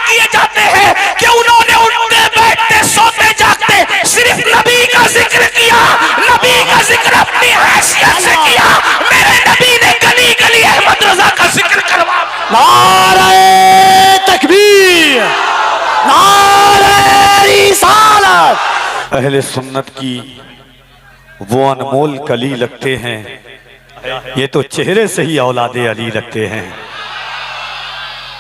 کیے جاتے ہیں کہ انہوں نے اٹھتے بیٹھتے سوتے جاگتے صرف نبی کا ذکر کیا، نبی کا ذکر اپنی حیثیت سے کیا۔ میرے نبی نے گلی گلی احمد رضا کا ذکر کروا۔ نعرہ تکبیر، نعرہ رسالت۔ اہل سنت کی وہ انمول کلی لگتے ہیں، یہ تو چہرے سے ہی اولاد علی لگتے ہیں۔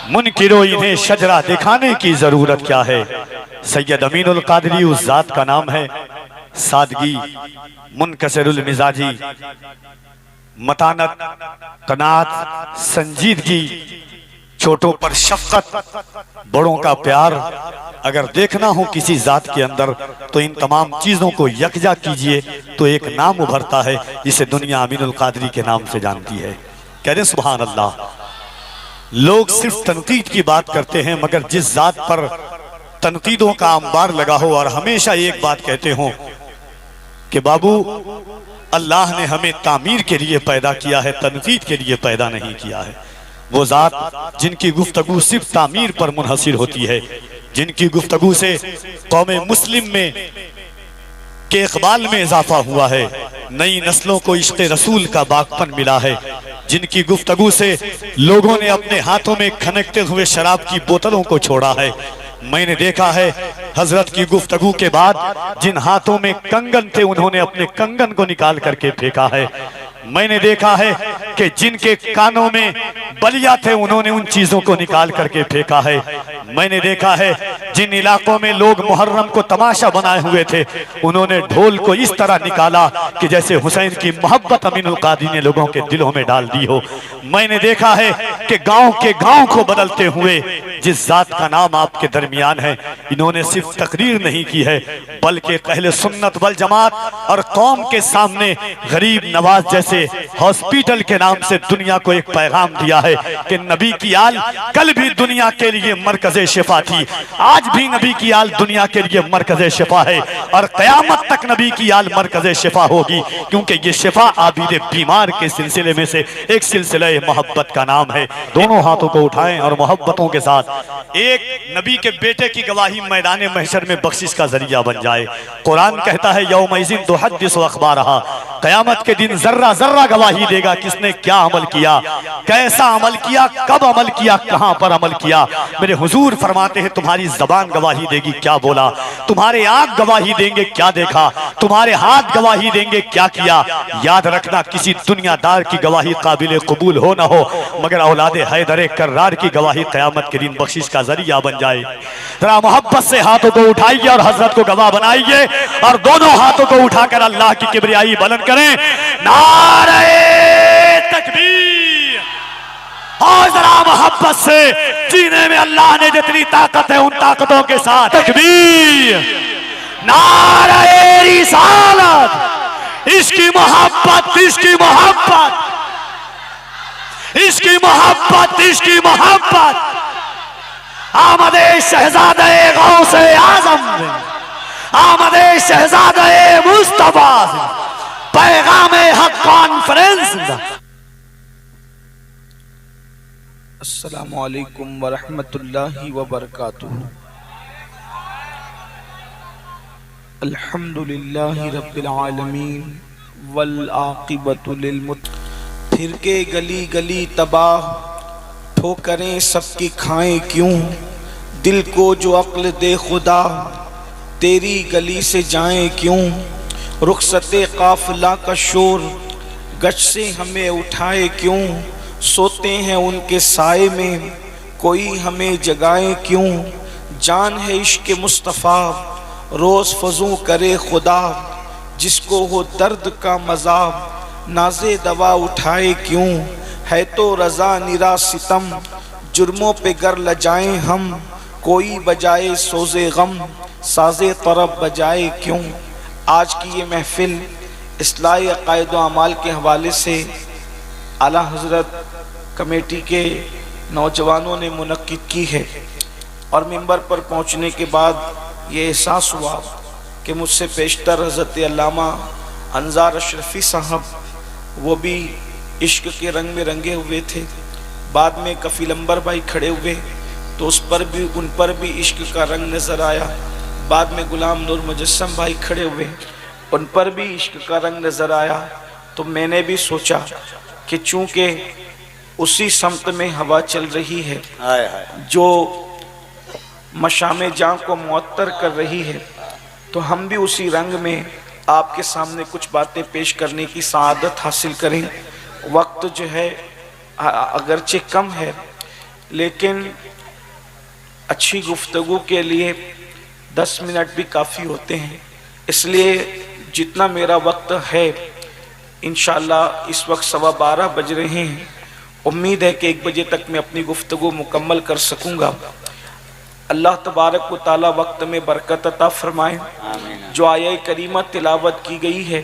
منکرو انہیں شجرہ دکھانے کی ضرورت کیا ہے؟ سید امین القادری اس ذات کا نام ہے، سادگی، منکسر المزاجی، متانت، قناعت، سنجیدگی، چھوٹوں پر شفقت، بڑوں کا پیار۔ اگر دیکھنا ہو کسی ذات کے اندر تو ان تمام چیزوں کو یکجا کیجئے تو ایک نام ابھرتا ہے جسے دنیا امین القادری کے نام سے جانتی ہے۔ کہہ دیں سبحان اللہ۔ لوگ صرف تنقید کی بات کرتے ہیں، مگر جس ذات پر تنقیدوں کا انبار لگا ہو اور ہمیشہ ایک بات کہتے ہوں کہ بابو اللہ نے ہمیں تعمیر کے لیے پیدا کیا ہے، تنقید کے لیے پیدا نہیں کیا ہے، وہ ذات جن کی گفتگو صرف تعمیر پر منحصر ہوتی ہے، جن کی گفتگو سے قوم مسلم میں کے اقبال میں اضافہ ہوا ہے، نئی نسلوں کو عشق رسول کا باغپن ملا ہے، جن کی گفتگو سے لوگوں نے اپنے ہاتھوں میں کھنکتے ہوئے شراب کی بوتلوں کو چھوڑا ہے۔ میں نے دیکھا ہے حضرت کی گفتگو کے بعد جن ہاتھوں میں کنگن تھے انہوں نے اپنے کنگن کو نکال کر کے پھینکا ہے۔ میں نے دیکھا ہے کہ جن کے کانوں میں بلیا تھے انہوں نے ان چیزوں کو نکال کر کے پھینکا ہے۔ میں نے دیکھا ہے جن علاقوں میں لوگ محرم کو تماشا بنائے ہوئے تھے انہوں نے ڈھول کو اس طرح نکالا کہ جیسے حسین کی محبت امین القادری نے لوگوں کے دلوں میں ڈال دی ہو۔ میں نے دیکھا ہے کہ گاؤں کے گاؤں کو بدلتے ہوئے جس ذات کا نام آپ کے درمیان ہے انہوں نے صرف تقریر نہیں کی ہے بلکہ اہل سنت والجماعت اور قوم کے سامنے غریب نواز جیسے ہاسپیٹل کے نام سے دنیا کو ایک پیغام دیا ہے کہ نبی کی آل کل بھی دنیا کے لیے مرکز شفا تھی، آج بھی نبی کی آل دنیا کے لیے مرکز شفا ہے اور قیامت تک نبی کی آل مرکز شفا ہوگی، کیونکہ یہ شفا عابد بیمار کے سلسلے میں سے ایک سلسلہ محبت کا نام ہے۔ دونوں ہاتھوں کو اٹھائیں اور محبتوں کے ساتھ ایک نبی کے بیٹے کی گواہی میدان محشر میں بخشش کا ذریعہ بن جائے۔ قرآن کہتا ہے یومئذ تحدث اخبارہا، قیامت کے دن ذرہ ذرہ گواہی دے گا کس نے کیا عمل کیا، کیسا عمل کیا، کب عمل کیا، کہاں پر عمل کیا۔ میرے حضور فرماتے ہیں تمہاری زبان گواہی دے گی کیا بولا، تمہارے آنکھ گواہی دیں گے کیا دیکھا، تمہارے ہاتھ گواہی دیں گے کیا کیا۔ یاد رکھنا کسی دنیا دار کی گواہی قابل قبول ہو نہ ہو مگر اولاد حیدر کرار کی گواہی قیامت کے دن بخشش کا ذریعہ بن جائے۔ ذرا محبت سے ہاتھوں کو اٹھائیے اور حضرت کو گواہ بنائیے اور دونوں ہاتھوں کو اٹھا کر اللہ کی کبریائی بلند کریں۔ نعرہ تکبیر۔ اور ذرا محبت سے سینے میں اللہ نے جتنی طاقت ہے ان طاقتوں کے ساتھ تکبیر۔ نعرہ رسالت۔ اس کی محبت، اس کی محبت، اس کی محبت، اس کی محبت۔ آمد شہزادہ غوث اعظم، آمد شہزادہ مصطفیٰ، پیغام حق کانفرنس۔ السلام علیکم ورحمۃ اللہ وبرکاتہ۔ الحمدللہ رب العالمین والعاقبۃ للمتقین۔ پھر کے گلی گلی تباہ، ٹھوکریں سب کی کھائیں کیوں، دل کو جو عقل دے خدا، تیری گلی سے جائیں کیوں۔ رخصت قافلہ کا شور، گچھ سے ہمیں اٹھائے کیوں، سوتے ہیں ان کے سائے میں، کوئی ہمیں جگائے کیوں۔ جان ہے عشق مصطفیٰ، روز فزوں کرے خدا، جس کو ہو درد کا مذاب، ناز دوا اٹھائے کیوں۔ ہے تو رضا نرا ستم، جرموں پہ گر لجائیں ہم، کوئی بجائے سوز غم، ساز طرب بجائے کیوں۔ آج کی یہ محفل اصلاح عقائد و اعمال کے حوالے سے اعلیٰ حضرت کمیٹی کے نوجوانوں نے منعقد کی ہے، اور منبر پر پہنچنے کے بعد یہ احساس ہوا کہ مجھ سے پیشتر حضرت علامہ انظار اشرفی صاحب وہ بھی عشق کے رنگ میں رنگے ہوئے تھے، بعد میں کفیل انبر بھائی کھڑے ہوئے، تو ان پر بھی عشق کا رنگ نظر آیا. بعد میں غلام نور مجسم بھائی کھڑے ہوئے, ان پر بھی عشق کا رنگ نظر آیا. تو میں نے بھی سوچا کہ چونکہ اسی سمت میں ہوا چل رہی ہے جو مشام جاں کو معطر کر رہی ہے, تو ہم بھی اسی رنگ میں آپ کے سامنے کچھ باتیں پیش کرنے کی سعادت حاصل کریں. وقت جو ہے اگرچہ کم ہے, لیکن اچھی گفتگو کے لیے 10 منٹ بھی کافی ہوتے ہیں. اس لیے جتنا میرا وقت ہے, انشاءاللہ اس وقت 12:15 بج رہے ہیں, امید ہے کہ 1 بجے تک میں اپنی گفتگو مکمل کر سکوں گا. اللہ تبارک و تعالی وقت میں برکت عطا فرمائے. جو آیہ کریمہ تلاوت کی گئی ہے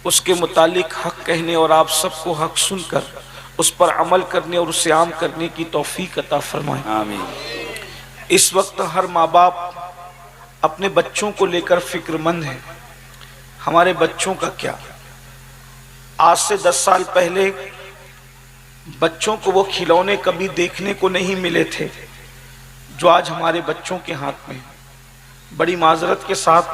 اس کے متعلق حق کہنے اور آپ سب کو حق سن کر اس پر عمل کرنے اور اسے عام کرنے کی توفیق عطا فرمائے. اس وقت ہر ماں باپ اپنے بچوں کو لے کر فکر مند ہے. ہمارے بچوں کا کیا؟ آج سے 10 سال پہلے بچوں کو وہ کھلونے کبھی دیکھنے کو نہیں ملے تھے جو آج ہمارے بچوں کے ہاتھ میں. بڑی معذرت کے ساتھ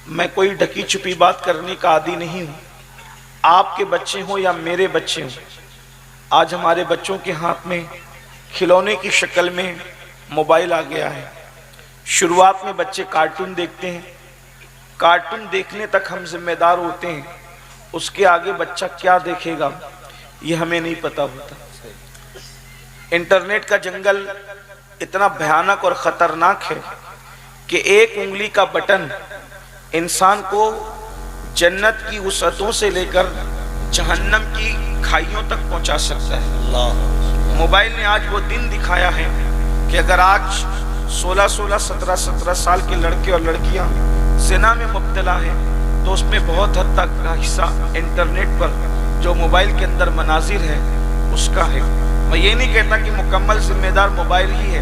میں کوئی ڈھکی چھپی بات کرنے کا عادی نہیں ہوں. آپ کے بچے ہوں یا میرے بچے ہوں, آج ہمارے بچوں کے ہاتھ میں کھلونے کی شکل میں موبائل آ گیا ہے. شروعات میں بچے کارٹون دیکھتے ہیں, کارٹون دیکھنے تک ہم ذمہ دار ہوتے ہیں, اس کے آگے بچہ کیا دیکھے گا یہ ہمیں نہیں پتا ہوتا. انٹرنیٹ کا جنگل اتنا بھیانک اور خطرناک ہے کہ ایک انگلی کا بٹن انسان کو جنت کی وسعتوں سے لے کر جہنم کی کھائیوں تک پہنچا سکتا ہے. موبائل نے آج وہ دن دکھایا ہے کہ اگر آج 16 17 سال کے لڑکے اور لڑکیاں زنا میں مبتلا ہیں تو اس میں بہت حد تک کا حصہ انٹرنیٹ پر جو موبائل کے اندر مناظر ہے اس کا ہے. میں یہ نہیں کہتا کہ مکمل ذمہ دار موبائل ہی ہے,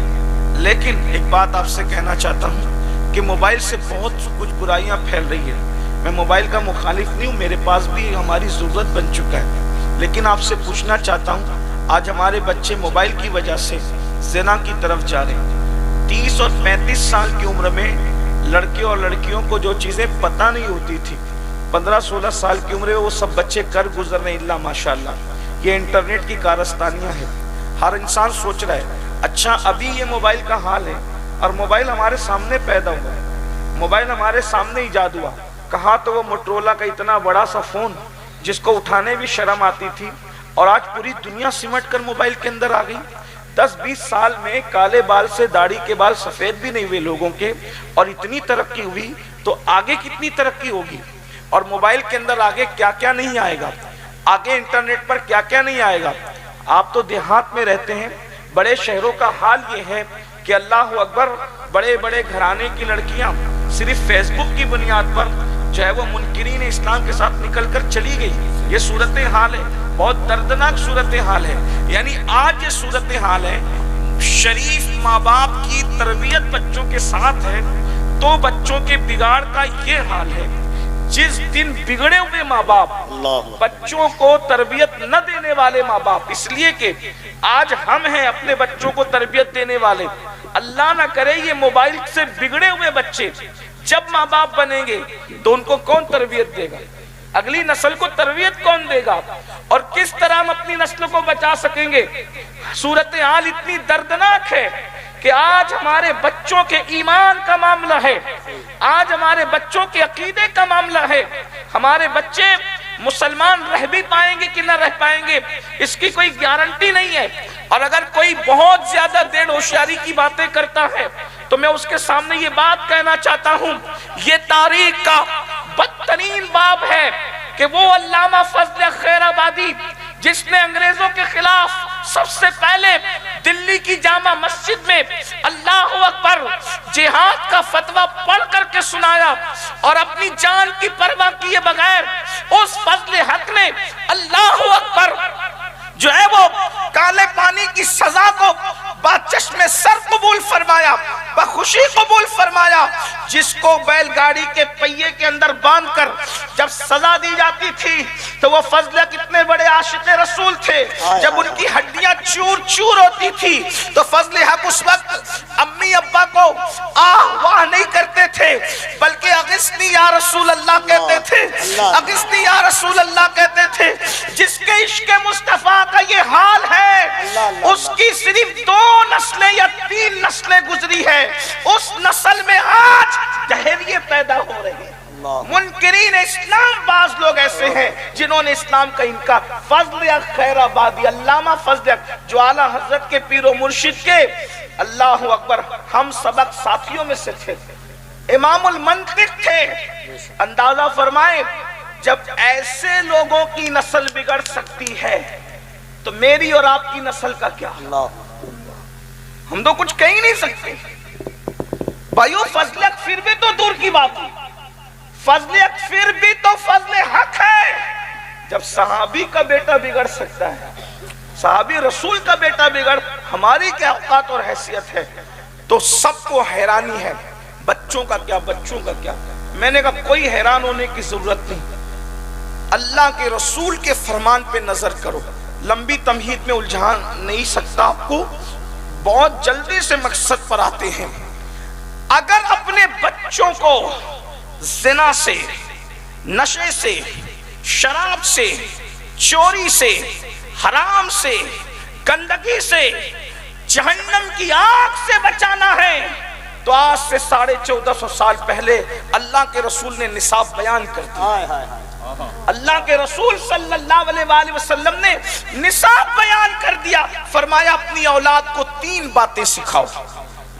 لیکن ایک بات آپ سے کہنا چاہتا ہوں کہ موبائل سے بہت کچھ برائیاں پھیل رہی ہیں. میں موبائل کا مخالف نہیں ہوں, میرے پاس بھی ہماری ضرورت بن چکا ہے, لیکن آپ سے پوچھنا چاہتا ہوں آج ہمارے بچے موبائل کی وجہ سے زنا کی طرف جا رہے ہیں. 30 اور 35 سال کی عمر میں لڑکے اور لڑکیوں کو جو چیزیں پتہ نہیں ہوتی تھی 15-16 سال کی عمر میں وہ سب بچے کر گزر رہے ہیں. اللہ ماشاءاللہ, یہ انٹرنیٹ کی کارستانیاں ہیں. ہر انسان سوچ رہا ہے اچھا ابھی یہ موبائل کا حال ہے اور موبائل ہمارے سامنے پیدا ہوا, موبائل ہمارے سامنے ایجاد ہوا. کہا تو وہ موٹرولا کا اتنا بڑا سا فون جس کو اٹھانے بھی شرم آتی تھی, اور آج پوری دنیا سمٹ کر موبائل کے اندر آ گئی. 10-20 سال میں کالے بال سے داڑھی کے بال سفید بھی نہیں ہوئے لوگوں کے, اور اتنی ترقی ہوئی تو آگے کتنی ترقی ہوگی. اور موبائل کے اندر آگے کیا کیا نہیں آئے گا, آگے انٹرنیٹ پر کیا کیا نہیں آئے گا. آپ تو دیہات میں رہتے ہیں, بڑے شہروں کا حال یہ ہے کہ اللہ اکبر, بڑے بڑے گھرانے کی لڑکیاں صرف فیس بک کی بنیاد پر جو ہے وہ منکرین اسلام کے ساتھ نکل کر چلی گئی. یہ صورتحال ہے, بہت دردناک صورتحال ہے. یعنی آج یہ صورتحال ہے, شریف ماں باپ کی تربیت بچوں کے ساتھ ہے تو بچوں کے بگاڑ کا یہ حال ہے. جس دن بگڑے ہوئے ماں باپ, بچوں کو تربیت نہ دینے والے ماں باپ, اس لیے کہ آج ہم ہیں اپنے بچوں کو تربیت دینے والے. اللہ نہ کرے یہ موبائل سے بگڑے ہوئے بچے جب ماں باپ بنیں گے تو ان کو کون تربیت دے گا, اگلی نسل کو تربیت کون دے گا, اور کس طرح ہم اپنی نسل کو بچا سکیں گے. صورتحال اتنی دردناک ہے کہ آج ہمارے بچوں کے ایمان کا معاملہ ہے, آج ہمارے بچوں کے عقیدے کا معاملہ ہے. ہمارے بچے مسلمان رہ بھی پائیں گے کہ نہ رہ پائیں گے اس کی کوئی گارنٹی نہیں ہے. اور اگر کوئی بہت زیادہ دیر ہوشیاری کی باتیں کرتا ہے تو میں اس کے سامنے یہ بات کہنا چاہتا ہوں, یہ تاریخ کا بدترین باب ہے کہ وہ علامہ فضل خیر آبادی جس نے انگریزوں کے خلاف سب سے پہلے دلی کی جامع مسجد میں اللہ اکبر جہاد کا فتویٰ پڑھ کر کے سنایا, اور اپنی جان کی پرواہ کیے بغیر اس فضل حق نے اللہ اکبر جو ہے وہ کالے پانی کی سزا کو با چشم سر قبول فرمایا. بخوشی قبول فرمایا. جس کو بیل گاڑی کے پہیے کے اندر باندھ کر جب سزا دی جاتی تھی تو وہ فضل کتنے بڑے عاشق رسول تھے. جب ان کی ہڈیاں چور چور ہوتی تھی تو فضل حق اس وقت امی ابا کو آہ واہ نہیں کرتے تھے بلکہ اغثنی یا رسول اللہ کہتے تھے. اغثنی یا رسول اللہ کہتے تھے. جس کے عشق مصطفیٰ کا یہ حال ہے اس کی صرف 2 نسلیں یا 3 نسلیں گزری ہے. اس نسل میں آج جہلیے پیدا ہو رہے ہیں. منکرین اسلام بعض لوگ ایسے ہیں جنہوں نے اسلام کا انکار. فضل حق خیر آبادی, علامہ فضل حق جو اعلیٰ حضرت کے پیر و مرشد کے اللہ اکبر ہم سبق ساتھیوں میں سے تھے, امام المنطق تھے. اندازہ فرمائیں جب ایسے لوگوں کی نسل بگڑ سکتی ہے تو میری اور آپ کی نسل کا کیا؟ ہم تو کچھ کہہ ہی نہیں سکتے بھائیو. فضل حق پھر بھی تو دور کی بات ہے, فضل حق پھر بھی تو فضل حق ہے. جب صحابی کا بیٹا بگڑ سکتا ہے, صحابی رسول کا بیٹا بگڑ, ہماری کیا اوقات اور حیثیت ہے؟ تو سب کو حیرانی ہے. بچوں کا کیا, بچوں کا کیا؟ میں نے کہا کوئی حیران ہونے کی ضرورت نہیں. اللہ کے رسول کے فرمان پہ نظر کرو. لمبی تمہید میں الجھان نہیں سکتا آپ کو, بہت جلدی سے مقصد پر آتے ہیں. اگر اپنے بچوں کو زنا سے, نشے سے, شراب سے, چوری سے, حرام سے, گندگی سے, جہنم کی آگ سے بچانا ہے تو آج سے 1450 سال پہلے اللہ کے رسول نے نصاب بیان کر دیا. اللہ کے رسول صلی اللہ علیہ وآلہ وسلم نے نصاب بیان کر دیا. فرمایا اپنی اولاد کو 3 باتیں سکھاؤ.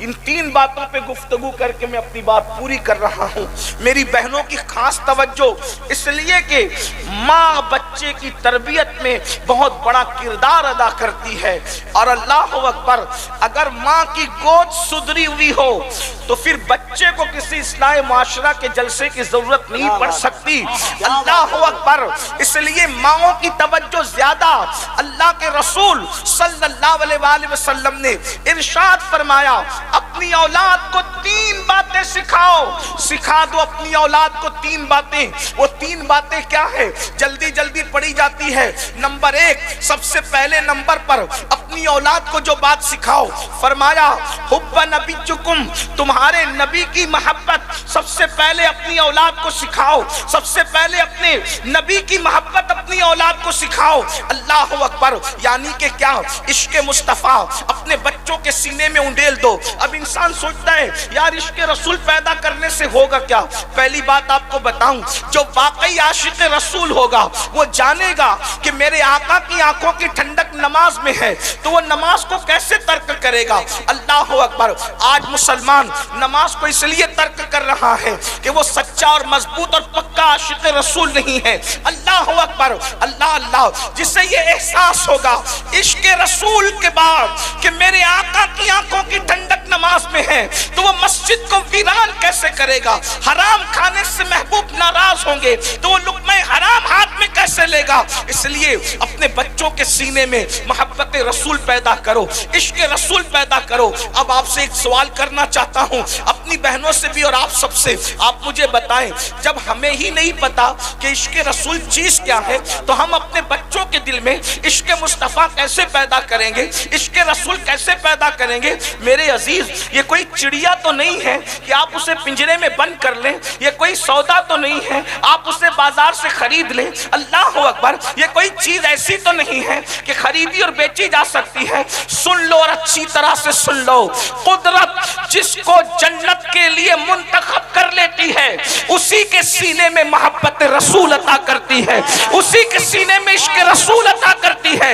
ان 3 باتوں پہ گفتگو کر کے میں اپنی بات پوری کر رہا ہوں. میری بہنوں کی خاص توجہ اس لیے کہ ماں بچے کی تربیت میں بہت بڑا کردار ادا کرتی ہے. اور اللہ اکبر, اگر ماں کی گود سدھری ہوئی ہو تو پھر بچے کو کسی اصلاح معاشرہ کے جلسے کی ضرورت نہیں پڑ سکتی. اللہ اکبر. اس لیے ماؤں کی توجہ زیادہ. اللہ کے رسول صلی اللہ علیہ وآلہ وسلم نے ارشاد فرمایا اپنی اولاد کو 3 باتیں سکھاؤ. سکھا دو اپنی اولاد کو 3 باتیں. وہ 3 باتیں کیا ہے؟ جلدی جلدی پڑھی جاتی ہے. نمبر 1, سب سے پہلے نمبر پر اپنی اولاد کو جو بات سکھاؤ, فرمایا حب نبیکم, تمہارے نبی کی محبت سب سے پہلے اپنی اولاد کو سکھاؤ. سب سے پہلے اپنے نبی کی محبت اپنی اولاد کو سکھاؤ. اللہ اکبر. یعنی کہ کیا؟ عشق مصطفیٰ اپنے بچوں کے سینے میں انڈیل دو. اب انسان سوچتا ہے یار عشق رسول پیدا کرنے سے ہوگا کیا؟ پہلی بات آپ کو بتاؤں, جو واقعی عاشق رسول ہوگا وہ جانے گا کہ میرے آقا کی آنکھوں کی ٹھنڈک نماز میں ہے, تو وہ نماز کو کیسے ترک کرے گا؟ اللہ اکبر. آج مسلمان نماز کو اس لیے ترک کر رہا ہے کہ وہ سچا اور مضبوط اور پکا عاشق رسول نہیں ہے. اللہ اکبر. اللہ اللہ. جسے یہ احساس ہوگا عشق رسول کے بعد کہ میرے آقا کی آنکھوں کی ٹھنڈک نماز میں ہے, تو وہ مسجد کو ویران کیسے کرے گا؟ حرام کھانے سے محبوب ناراض ہوں گے تو وہ لقمہ حرام ہاتھ میں کیسے لے گا؟ اس لیے اپنے بچوں کے سینے میں محبت رسول پیدا کرو, عشق رسول پیدا کرو. اب آپ سے ایک سوال کرنا چاہتا ہوں, اپنی بہنوں سے بھی اور آپ سب سے. آپ مجھے بتائیں, جب ہمیں ہی نہیں پتا کہ عشق رسول چیز کیا ہے تو ہم اپنے بچوں کے دل میں عشق مصطفیٰ کیسے پیدا کریں گے؟ عشق رسول کیسے پیدا کریں گے؟ میرے عزیز, یہ کوئی چڑیا تو نہیں ہے کہ آپ اسے پنجرے میں بند کر لیں. یہ کوئی سودا تو نہیں ہے آپ اسے بازار سے خرید لیں. اللہ اکبر. یہ کوئی چیز ایسی تو نہیں ہے کہ خریدی اور بیچی جا سکتی ہے. سن لو اور اچھی طرح سے سن لو, قدرت جس کو جنت کے لیے منتخب کر لیتی ہے اسی کے سینے میں محبت رسول عطا کرتی ہے, اسی کے سینے میں عشق رسول عطا کرتی ہے.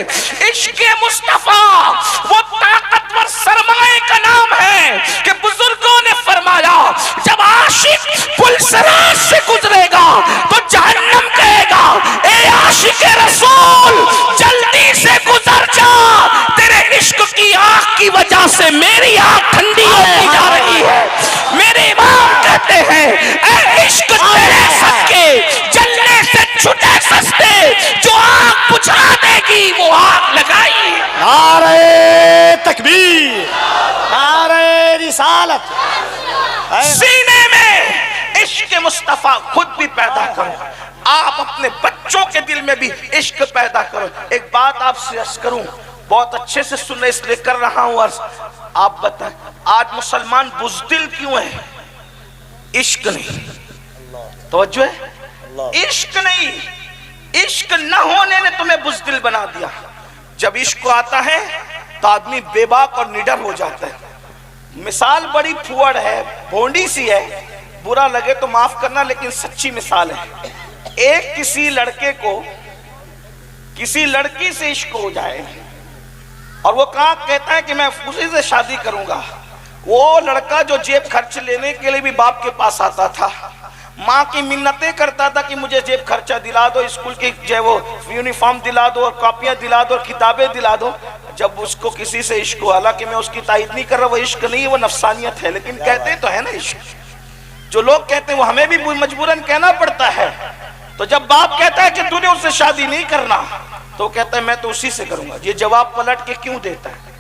عشق مصطفیٰ وہ طاقتور سرمایہ کا نام ہے کہ بزرگوں نے فرمایا جب عاشق پل صراط سے گزرے گا تو جہنم کہے گا اے عاشق رسول جلدی سے گزر جا, تیرے عشق کی آگ کی وجہ سے میری آگ ٹھنڈی ہوتی جا رہی ہے. میرے امام کہتے ہیں اے عشق تیرے صدقے جلنے سے چھٹے سستے, جو آگ بجھا دے گی وہ آگ لگائی. نعرہ تکبیر, نعرہ رسالت سینے میں عشق مصطفیٰ خود بھی پیدا کرو، آپ اپنے بچوں کے دل میں بھی عشق پیدا کرو۔ ایک بات آپ سے عرض کروں، بہت اچھے سے سننے اس لیے کر رہا ہوں عرض، آپ بتائیں آج مسلمان بزدل کیوں ہیں؟ عشق نہیں، توجہ ہے، عشق نہیں، عشق نہ ہونے نے تمہیں بزدل بنا دیا۔ جب عشق آتا ہے تو آدمی بے باک اور نڈر ہو جاتا ہے۔ مثال بڑی پھوڑ ہے، بھونڈی سی ہے، برا لگے تو معاف کرنا، لیکن سچی مثال ہے۔ ایک کسی لڑکے کو کسی لڑکی سے عشق ہو جائے اور وہ کہتا ہے کہ میں اسی سے شادی کروں گا۔ وہ لڑکا جو جیب خرچ لینے کے لیے بھی باپ کے پاس آتا تھا، ماں کی منتیں کرتا تھا کہ مجھے جیب خرچہ دلا دو، اسکول کی جو ہے وہ یونیفارم دلا دو اور کاپیاں دلا دو اور کتابیں دلا دو۔ جب اس کو کسی سے عشق ہوا، حالانکہ میں اس کی تائید نہیں کر رہا، وہ عشق نہیں ہے، وہ نفسانیت ہے، لیکن کہتے تو ہے نا عشق۔ جو لوگ کہتے ہیں وہ ہمیں بھی مجبوراً کہنا پڑتا ہے۔ تو جب باپ کہتا ہے کہ تو نے اس سے شادی نہیں کرنا، تو کہتا ہے میں تو اسی سے کروں گا۔ یہ جواب پلٹ کے کیوں دیتا ہے؟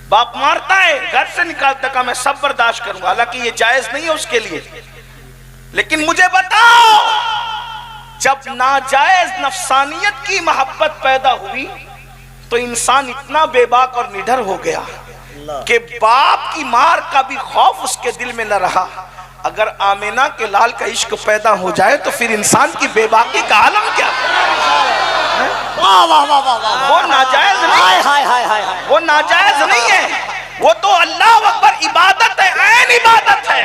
باپ مارتا ہے، گھر سے نکالتا کہ میں سب برداشت کروں گا، حالانکہ یہ جائز نہیں ہے اس کے لیے۔ لیکن مجھے بتاؤ، جب ناجائز نفسانیت کی محبت پیدا ہوئی تو انسان اتنا بے باک اور نڈر ہو گیا کہ باپ کی مار کا بھی خوف اس کے دل میں نہ رہا۔ اگر آمینہ کے لال کا عشق پیدا ہو جائے تو پھر انسان کی بے باکی کا عالم کیا؟ وہ ناجائز نہیں، وہ ناجائز نہیں ہے، وہ تو اللہ اکبر عبادت ہے، عین عبادت ہے۔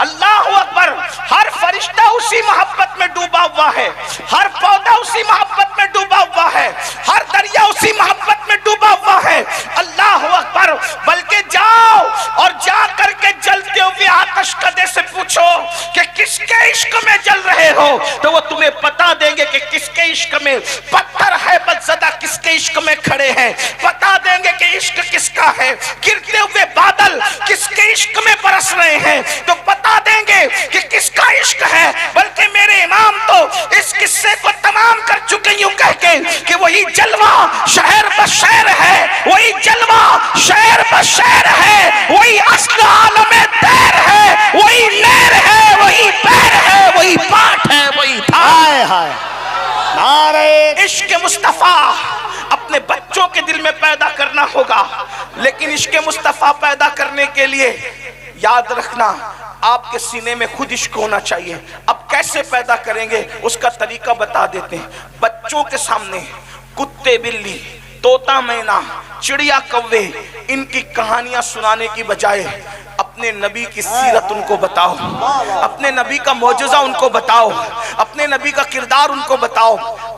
اللہ اکبر، ہر فرشتہ اسی محبت میں ڈوبا ہوا ہے، ہر پودا اسی محبت میں ڈوبا ہوا ہے، ہر دریا اسی محبت میں ڈوبا ہوا ہے۔ اللہ اکبر، بلکہ جاؤ اور جا کر کے جلتے ہوئے آتش کدے سے پوچھو کہ کس کے عشق میں جل رہے ہو، تو وہ تمہیں بتا دیں گے کہ کس کے عشق میں پتھر ہے بدزدہ، کس کے عشق میں کھڑے ہیں، بتا دیں گے کہ عشق کس کا ہے، گرتے ہوئے بادل کس کے عشق میں برس رہے ہیں تو بتا دیں گے کہ کس کا عشق ہے۔ بلکہ میرے امام تو اس قصے کو تمام کر چکے یوں کہہ کے کہ وہی جلوہ شہر بشہر ہے، وہی جلوہ شہر بشہر ہے، وہی اصل عالم دیر ہے، وہی نیر ہے، وہی پیر ہے، وہی پاٹ ہے، وہی تھا۔ عشق مصطفیٰ اپنے بچوں کے دل میں پیدا کرنا ہوگا، لیکن عشق مصطفیٰ پیدا کرنے کے لیے یاد رکھنا آپ کے سینے میں خود عشق ہونا چاہیے۔ اب کیسے پیدا کریں گے اس کا طریقہ بتا دیتے ہیں۔ بچوں کے سامنے کتے بلی، طوطا مینا، چڑیا کوے، ان کی کہانیاں سنانے کی بجائے اپنے نبی کی سیرت ان کو بتاؤ، اپنے نبی کا معجزہ ان کو بتاؤ، اپنے نبی کا کردار ان کو بتاؤ۔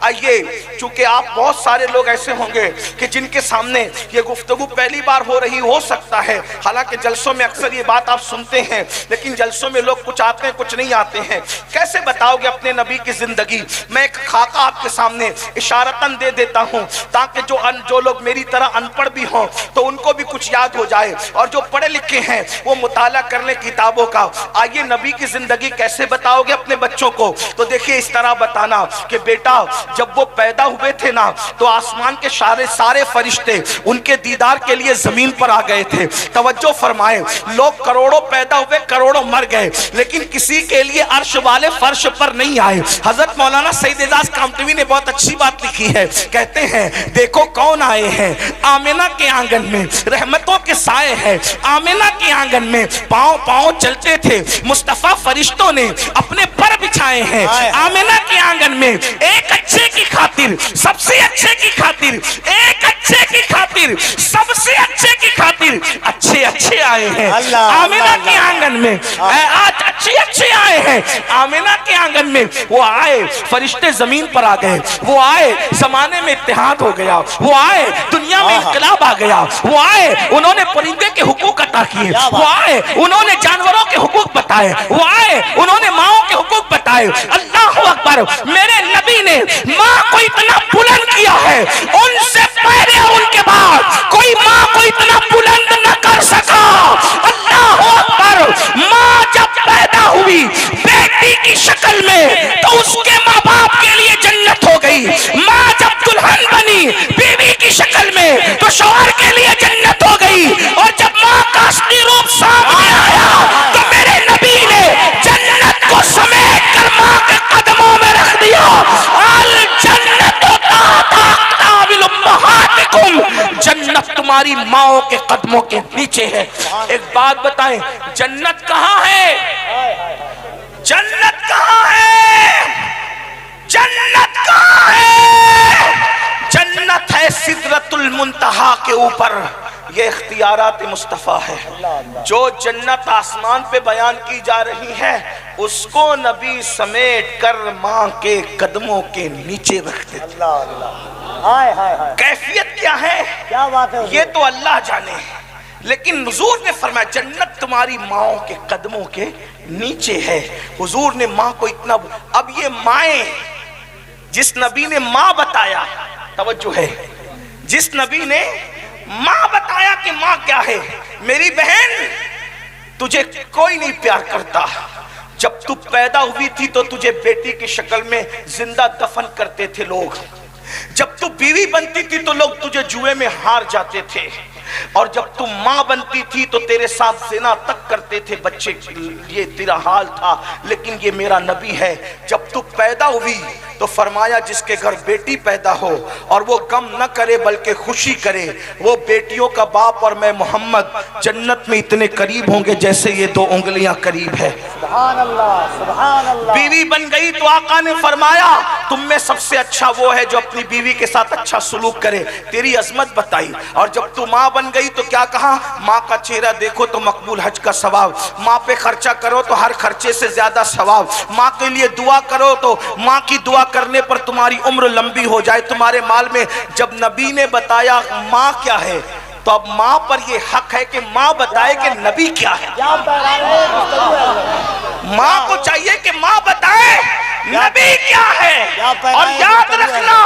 آئیے، چونکہ آپ بہت سارے لوگ ایسے ہوں گے کہ جن کے سامنے یہ گفتگو پہلی بار ہو رہی ہو سکتا ہے، حالانکہ جلسوں میں اکثر یہ بات آپ سنتے ہیں، لیکن جلسوں میں لوگ کچھ آتے ہیں کچھ نہیں آتے ہیں۔ کیسے بتاؤ گے اپنے نبی کی زندگی؟ میں ایک خاکہ آپ کے سامنے اشارتاً دے دیتا ہوں تاکہ جو لوگ میری طرح ان پڑھ بھی ہوں تو ان کو بھی کچھ یاد ہو جائے، اور جو پڑھے لکھے ہیں وہ مطالعہ کر لیں کتابوں کا۔ آئیے، نبی کی زندگی کیسے بتاؤ گے اپنے بچوں کو؟ تو دیکھیے، اس طرح بتانا کہ بیٹا جب وہ پیدا ہوئے تھے نا تو آسمان کے سارے فرشتے ان کے دیدار کے لیے زمین پر آ گئے تھے۔ توجہ فرمائیں، لوگ کروڑوں پیدا ہوئے، کروڑوں مر گئے، لیکن کسی کے لیے عرش والے فرش پر نہیں آئے۔ حضرت مولانا سید اعجاز کامتوی نے بہت اچھی بات لکھی ہے، کہتے ہیں دیکھو کون آئے ہیں، آمینہ کے آنگن میں رحمتوں کے سائے ہیں، آمینہ کے آنگن میں پاؤں پاؤں چلتے تھے مصطفیٰ، فرشتوں نے اپنے پر بچھائے ہیں آمینہ کے آنگن میں، ایک اچھے کی خاطر، سب سے اچھے کی خاطر، ایک اچھے کی خاطر، سب سے اچھے کی خاطر اچھے اچھے آئے ہیں آمینہ کے آنگن میں۔ آج اچھے آئے ہیں آمینہ کے آنگن میں۔ وہ آئے، فرشتے زمین پر آ گئے، وہ آئے، زمانے میں اتحاد ہو گیا، وہ آئے، دنیا میں انقلاب آ گیا، وہ آئے، انہوں نے پرندے کے حقوق عطا کیے، وہ آئے، انہوں نے جانوروں کے حقوق بتائے، وہ آئے، انہوں نے ماؤں کے حقوق بتائے۔ اللہ اکبر، میرے نبی نے ماں کو اتنا بلند کیا ہے، ان سے پہلے اور ان کے بعد کوئی ماں کو اتنا بلند نہ کر سکا۔ اللہ اکبر، ماں جب پیدا ہوئی بیٹی کی شکل میں تو اس کے ماں باپ کے لیے جنت ہو گئی، ماں جب دلہن بنی بیوی کی شکل میں تو شوہر کے لیے جنت ہو گئی، اور جب ماں کا اصلی روح تمہاری ماؤں کے قدموں کے نیچے ہے۔ ایک بات بتائیں، جنت کہاں ہے؟ جنت کہاں ہے؟ جنت کہاں ہے؟ جنت ہے سدرۃ المنتہا کے اوپر۔ یہ اختیارات مصطفیٰ ہے۔ جو جنت آسمان پہ بیان کی جا رہی ہے اس کو نبی سمیٹ کر ماں کے قدموں کے نیچے رکھتے تھے۔ کیفیت کیا ہے یہ تو اللہ جانے، لیکن حضور نے فرمایا جنت تمہاری ماؤں کے قدموں کے نیچے ہے۔ حضور نے ماں کو اتنا، اب یہ مائیں، جس نبی نے ماں بتایا، توجہ ہے، جس نبی نے ماں بتایا کہ ماں کیا ہے، میری بہن تجھے کوئی نہیں پیار کرتا۔ جب تو پیدا ہوئی تھی تو تجھے بیٹی کی شکل میں زندہ دفن کرتے تھے لوگ، جب تو بیوی بنتی تھی تو لوگ تجھے جوئے میں ہار جاتے تھے، اور جب تو ماں بنتی تھی تو تیرے ساتھ زنا تک کرتے تھے بچے، یہ تیرا حال تھا۔ لیکن یہ میرا نبی ہے، جب تو پیدا ہوئی تو فرمایا جس کے گھر بیٹی پیدا ہو اور وہ غم نہ کرے بلکہ خوشی کرے، وہ بیٹیوں کا باپ اور میں محمد جنت میں اتنے قریب ہوں گے جیسے یہ دو انگلیاں قریب ہے۔ سبحان اللہ، سبحان اللہ۔ بیوی بن گئی تو آقا نے فرمایا تم میں سب سے اچھا وہ ہے جو اپنی بیوی کے ساتھ اچھا سلوک کرے، تیری عظمت بتائی۔ اور جب تو ماں بن گئی تو کیا کہا؟ ماں کا چہرہ دیکھو تو مقبول حج کا ثواب، ماں پہ خرچہ کرو تو ہر خرچے سے زیادہ ثواب، ماں کے لیے دعا کرو تو ماں کی دعا کرنے پر تمہاری عمر لمبی ہو جائے تمہارے مال میں۔ جب نبی نے بتایا ماں کیا ہے تو اب ماں پر یہ حق ہے کہ ماں بتائے کہ نبی کیا ہے۔ ماں کو چاہیے کہ ماں بتائے نبی کیا ہے۔ اور یاد رکھنا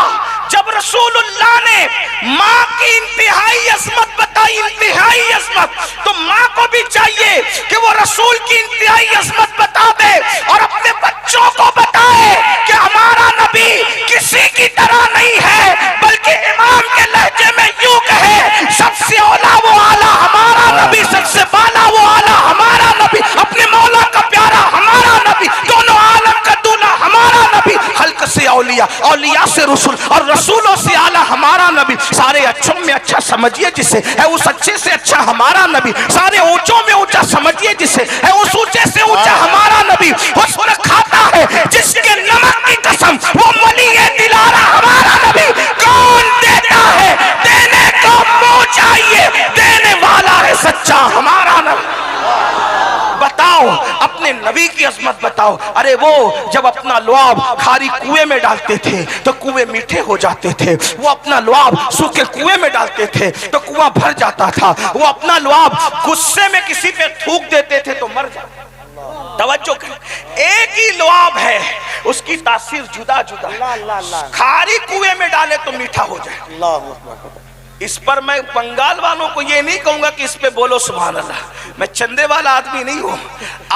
جب رسول اللہ نے ماں کی انتہائی عظمت بتائی، انتہائی عظمت، تو ماں کو بھی چاہیے کہ وہ رسول کی انتہائی عظمت بتا دے اور اپنے بچوں کو بتائے کہ ہمارا نبی کسی کی طرح نہیں ہے، بلکہ امام کے لہجے میں یوں کہے سب سے اولا وہ آلہ ہمارا نبی، سب سے بالا وہ آلہ ہمارا نبی، اپنے مولا کا پیارا ہمارا نبی، دونوں عالم کا دولہ ہمارا نبی، خلق سے اولیاء، اولیاء سے رسول اور رسولوں سے اعلیٰ ہمارا نبی۔ سارے اچھوں میں اچھا سمجھیے جسے، ہے اس اچھے سے اچھا ہمارا نبی۔ سارے اونچوں میں اونچا سمجھیے جسے، ہے اس اونچے سے اونچا ہمارا نبی۔ حسن کھاتا ہے جس کے نمک کی قسم، وہ ولی دلارا ہمارا نبی۔ کون دیتا ہے دینے کو منہ چاہیے، دینے والا ہے سچا ہمارا نبی۔ بتاؤ اپنے نبی کی عظمت بتاؤ۔ ارے وہ جب اپنا لعاب کھاری کنویں میں ڈالتے تھے تو کنویں میٹھے ہو جاتے تھے، وہ اپنا لعاب سوکھے کنویں میں ڈالتے تھے تو کنواں بھر جاتا تھا، وہ اپنا لعاب غصے میں کسی پہ تھوک دیتے تھے تو مر جاتا۔ توجہ کریں، ایک ہی لعاب ہے، اس کی تاثیر جدا جدا ہے۔ کھاری کنویں میں ڈالے تو میٹھا ہو جائے۔ اس پر میں بنگال والوں کو یہ نہیں کہوں گا کہ اس پہ بولو سبحان اللہ، میں چندے والا آدمی نہیں ہوں،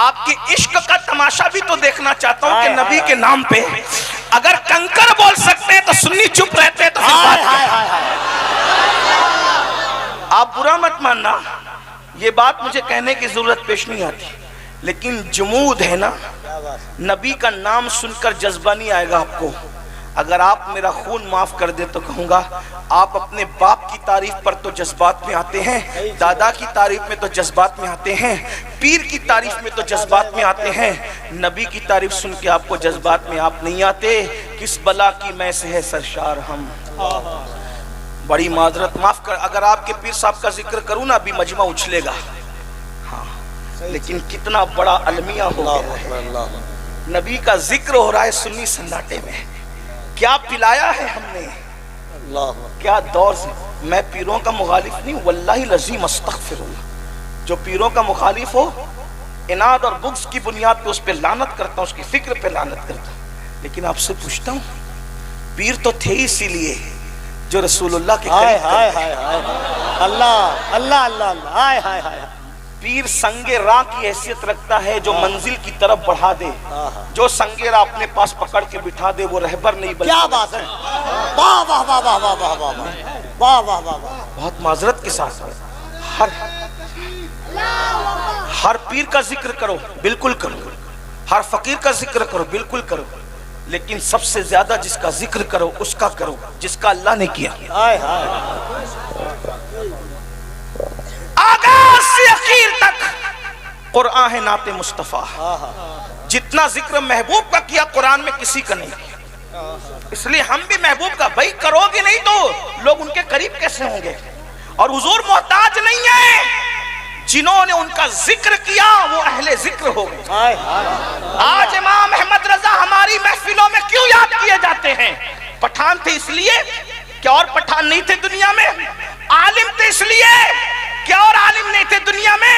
آپ کی عشق کا تماشا بھی تو دیکھنا چاہتا ہوں کہ نبی کے نام پہ اگر کنکر بول سکتے ہیں تو سنی چپ رہتے ہیں تو پھر بات کیا؟ آپ برا مت ماننا، یہ بات مجھے کہنے کی ضرورت پیش نہیں آتی، لیکن جمود ہے نا، نبی کا نام سن کر جذبہ نہیں آئے گا آپ کو۔ اگر آپ میرا خون معاف کر دے تو کہوں گا آپ اپنے باپ کی تعریف پر تو جذبات میں آتے ہیں، دادا کی تعریف میں تو جذبات میں آتے ہیں، پیر کی تعریف میں تو جذبات میں آتے ہیں، نبی کی تعریف سن کے آپ کو جذبات میں آپ نہیں آتے۔ کس بلا کی میں سے ہے سرشار ہم، بڑی معذرت، معاف کر اگر آپ کے پیر صاحب کا ذکر کروں نا ابھی مجمع اچھلے گا، ہاں لیکن کتنا بڑا المیہ ہو گیا ہے، نبی کا ذکر ہو رہا ہے سنی سناٹے میں، کیا پلایا ہے ہم نے، کیا دور سے۔ میں پیروں کا مخالف نہیں، واللہ العظیم استغفر اللہ، جو پیروں کا مخالف ہو اناد اور بغض کی بنیاد پہ اس پہ لعنت کرتا ہوں، اس کی فکر پہ لعنت کرتا ہوں، لیکن آپ سے پوچھتا ہوں پیر تو تھے اسی لیے جو رسول اللہ کے قریب کرتے۔ اللہ اللہ اللہ، ہائے ہائے ہائے، پیر سنگ راہ کی حیثیت رکھتا ہے جو منزل کی طرف بڑھا دے، جو سنگ راہ اپنے پاس پکڑ کے بٹھا دے وہ رہبر نہیں بلکہ۔ کیا بات ہے، واہ واہ واہ واہ واہ واہ واہ واہ واہ واہ، بہت معذرت کے ساتھ ہر پیر کا ذکر کرو، بالکل کرو، ہر فقیر کا ذکر کرو، بالکل کرو، لیکن سب سے زیادہ جس کا ذکر کرو اس کا کرو جس کا اللہ نے کیا۔ قرآن ہے نعت مصطفیٰ، جتنا ذکر محبوب کا کیا قرآن میں کسی کا نہیں کیا، اس لیے ہم بھی محبوب کا بھائی کرو گے نہیں تو لوگ ان کے قریب کیسے ہوں گے؟ اور حضور محتاج نہیں ہے، جنہوں نے ان کا ذکر کیا وہ اہل ذکر ہو گئے۔ آج امام احمد رضا ہماری محفلوں میں کیوں یاد کیے جاتے ہیں؟ پٹھان تھے اس لیے کہ اور پٹھان نہیں تھے دنیا میں، عالم تھے اس لیے کہ اور عالم نہیں تھے دنیا میں،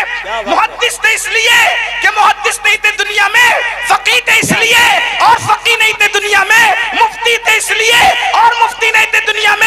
محدث تھے اس لیے کہ محدث نہیں تھے دنیا میں، فقیہ تھے اس لیے اور فقیہ نہیں تھے دنیا میں، مفتی تھے اس لیے اور مفتی نہیں تھے دنیا میں۔